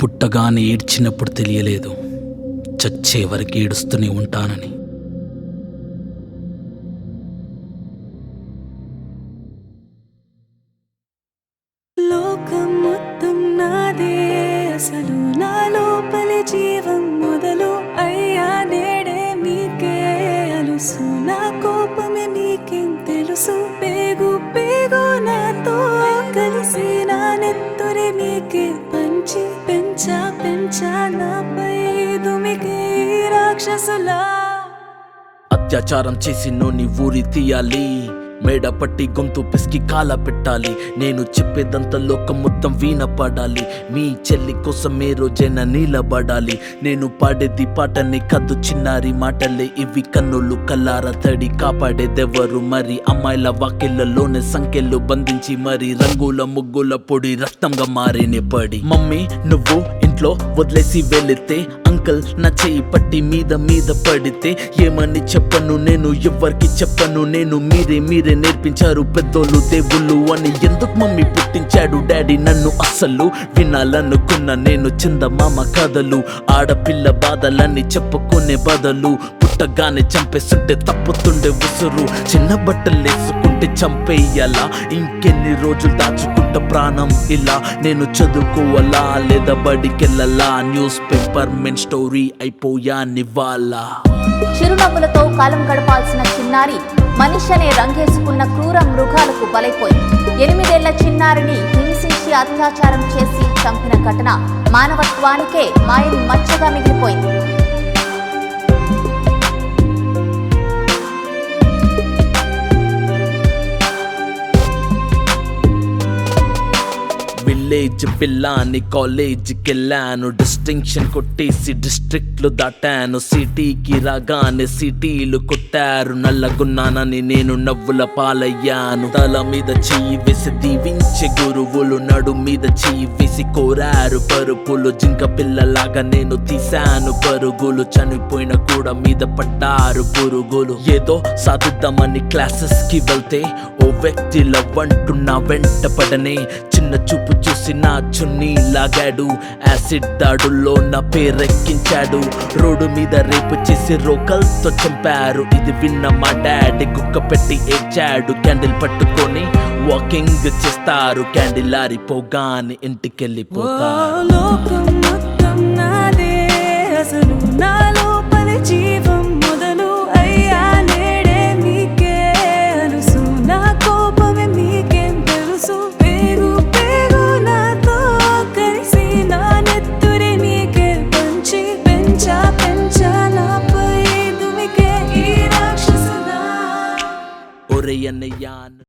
పుట్టగానే ఏడ్చినప్పుడు తెలియలేదు, చచ్చే వరకు ఏడుస్తూనే ఉంటానని. లోకం మొత్తం నాదే, అసలు నా లోపలి జీవం మొదలు అయ్యా నేడే మీకే అలుసు. నా కోపమే మీకేం తెలుసు, పేగు పేగు నాతో కలిసి నా నెత్తురే మీకే పంచి పెంచా నాపై దుమికే రాక్షసులా. అత్యాచారం చేసి నోని ఊరి తీయాలి, మేడ పట్టి గొంతు పిసికి కాల పెట్టాలి. నేను చెప్పేదంతా లోకం మొత్తం వీణపడాలి, మీ చెల్లి కోసం ఏ రోజైనా నిలబడాలి. నేను పాడేది పాటని కద్దు చిన్నారి మాటలే ఇవి, కన్నులు కల్లార తడి కాపాడేదెవరు మరి. అమ్మాయిల వాకిళ్లలోనే సంఖ్యలు బంధించి మరి రంగుల ముగ్గుల పొడి రక్తంగా మారేనే పడి. మమ్మీ నువ్వు ఇంట్లో వదిలేసి వెళితే, అంకల్ నా చెయ్యి పట్టి మీద పడితే ఏమని చెప్పను నేను, ఎవ్వరికి చెప్పను నేను. మీరే నేర్పించారు పెద్దోళ్ళు దేవుళ్ళు అని. ఎందుకు మమ్మీ పుట్టించాడు డాడీ నన్ను, అస్సలు వినాలనుకున్న నేను చందమామ కథలు. ఆడపిల్ల బాధలన్నీ చెప్పుకునే బదులు పుట్టగానే చంపేస్తుంటే తప్పుతుండే ఉసురు. చిన్న బట్టలు వేసుకుంటే చంపేయాలా, ఇంకెన్ని రోజులు దాచుకుంటా ప్రాణం ఇలా. నేను చదువుకోవాలా లేదా బడికెళ్ళాలా, న్యూస్ పేపర్ మెన్ స్టోరీ అయిపోయా నివాలా. చిరునవ్వులతో కాలం గడపాల్సిన చిన్నారి మనిషి అనే రంగేసుకున్న క్రూర మృగాలకు బలైపోయింది. 8 ఏళ్ల చిన్నారిని హింసించి అత్యాచారం చేసి చంపిన ఘటన మానవత్వానికే మాయని మచ్చగా మిగిలిపోయింది. విలేజ్ పిల్లాని కాలేజీకి వెళ్ళాను, డిస్టింక్షన్ కొట్టేసి డిస్ట్రిక్ట్లు దాటాను. సిటీకి రాగానే సిటీలు కొట్టారు, నల్లగున్నానని నేను నవ్వుల పాలయ్యాను. తల మీద చెయ్యి వేసి దీవించే గురువులు, నడు మీద చెయ్యి వేసి కోరారు పరుపులు. జింక పిల్లలాగా నేను తీశాను పరుగులు, చనిపోయిన కూడా మీద పడ్డారు పురుగులు. ఏదో సాధిద్దామని క్లాసెస్ కి వెళ్తే ఓ వ్యక్తి లవ్వంటూ నా వెంట పడనే, చిన్న చూపు చూసి నా చున్నీ లాగాడు. యాసిడ్ దాడుల్లో నా పేరెక్కించాడు, రోడ్డు మీద రేపు చేసి రోకల్తో చంపారు. ఇది విన్న మా డాడీ కుక్క పెట్టి ఏడ్చాడు. క్యాండిల్ పట్టుకొని వాకింగ్ చేస్తారు, క్యాండిల్ ఆరిపోగానే ఇంటికెళ్ళిపోతారు. లోకం మొత్తం నాదే, అసలు నా లోపలి జీవం మొదలు అయ్యా నేడే మీకే అలుసు. నా కోపమే మీకేం తెలుసు, పేగు పేగు నాతో కలిసి నా నెత్తురే మీకే పంచి పెంచా నాపై దుమికే ఈ రాక్షసులా. ఒరే అన్నయ్య